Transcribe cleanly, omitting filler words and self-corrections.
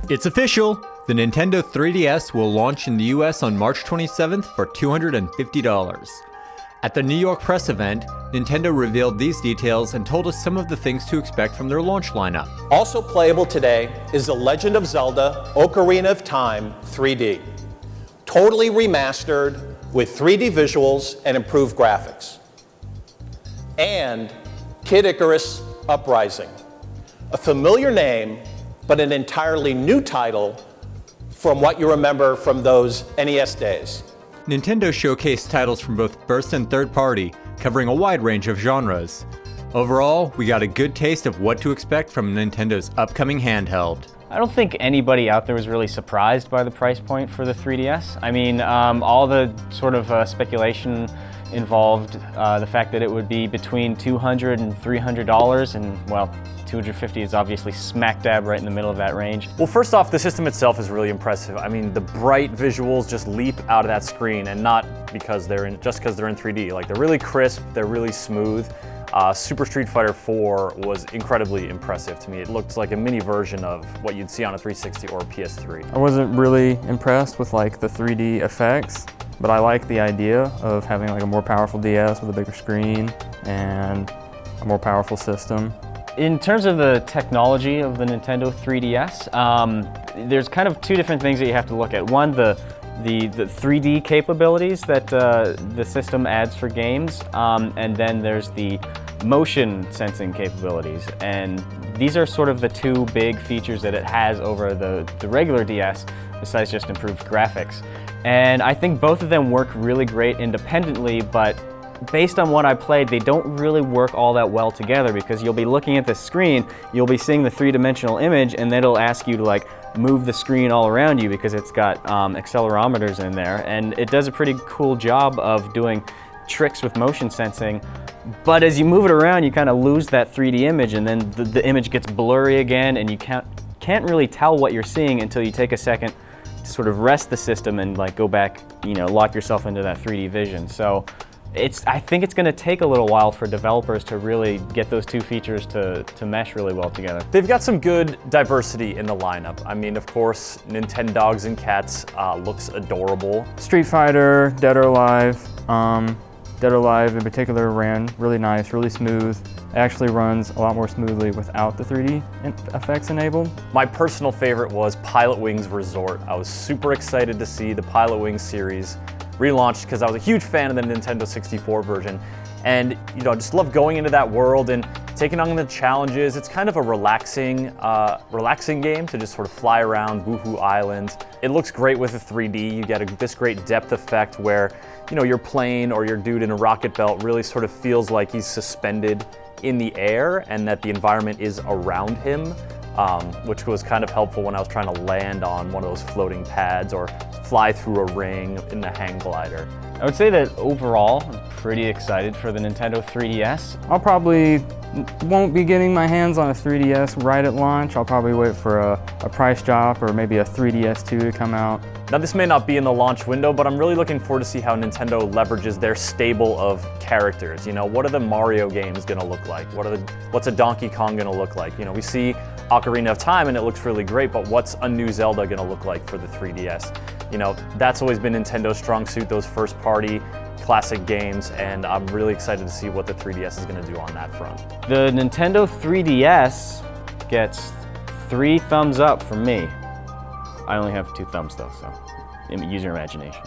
It's official! The Nintendo 3DS will launch in the US on March 27th for $250. At the New York press event, Nintendo revealed these details and told us some of the things to expect from their launch lineup. Also playable today is The Legend of Zelda: Ocarina of Time 3D. Totally remastered with 3D visuals and improved graphics. And Kid Icarus Uprising, a familiar name, but an entirely new title from what you remember from those NES days. Nintendo showcased titles from both first and third party, covering a wide range of genres. Overall, we got a good taste of what to expect from Nintendo's upcoming handheld. I don't think anybody out there was really surprised by the price point for the 3DS. I mean, all the sort of speculation involved the fact that it would be between $200 and $300, and well, $250 is obviously smack dab right in the middle of that range. Well, first off, the system itself is really impressive. I mean, the bright visuals just leap out of that screen, and not because just because they're in 3D. Like, they're really crisp, they're really smooth. Super Street Fighter 4 was incredibly impressive to me. It looked like a mini version of what you'd see on a 360 or a PS3. I wasn't really impressed with like the 3D effects, but I like the idea of having like a more powerful DS with a bigger screen and a more powerful system. In terms of the technology of the Nintendo 3DS, there's kind of two different things that you have to look at. One, the 3D capabilities that the system adds for games, and then there's the motion sensing capabilities. And these are sort of the two big features that it has over the regular DS, besides just improved graphics. And I think both of them work really great independently, but based on what I played, they don't really work all that well together, because you'll be looking at the screen, you'll be seeing the three-dimensional image, and then it'll ask you to like move the screen all around you because it's got accelerometers in there, and it does a pretty cool job of doing tricks with motion sensing. But as you move it around, you kind of lose that 3D image, and then the image gets blurry again, and you can't really tell what you're seeing until you take a second to sort of rest the system and like go back, you know, lock yourself into that 3D vision. So I think it's going to take a little while for developers to really get those two features to mesh really well together. They've got some good diversity in the lineup. I mean, of course, Nintendogs and Cats looks adorable. Street Fighter, Dead or Alive. Dead or Alive in particular ran really nice, really smooth. It actually runs a lot more smoothly without the 3D effects enabled. My personal favorite was Pilot Wings Resort. I was super excited to see the Pilot Wings series relaunched because I was a huge fan of the Nintendo 64 version, and you know, just love going into that world and taking on the challenges. It's kind of a relaxing game to just sort of fly around Woohoo Island. It looks great with the 3D. You get this great depth effect where, you know, your plane or your dude in a rocket belt really sort of feels like he's suspended in the air and that the environment is around him, which was kind of helpful when I was trying to land on one of those floating pads or fly through a ring in the hang glider. I would say that overall, I'm pretty excited for the Nintendo 3DS. I'll probably won't be getting my hands on a 3DS right at launch. I'll probably wait for a price drop or maybe a 3DS2 to come out. Now, this may not be in the launch window, but I'm really looking forward to see how Nintendo leverages their stable of characters. You know, what are the Mario games gonna look like? What's a Donkey Kong gonna look like? You know, we see Ocarina of Time and it looks really great, but what's a new Zelda gonna look like for the 3DS? You know, that's always been Nintendo's strong suit, those first party classic games, and I'm really excited to see what the 3DS is gonna do on that front. The Nintendo 3DS gets 3 thumbs up from me. I only have 2 thumbs though, so use your imagination.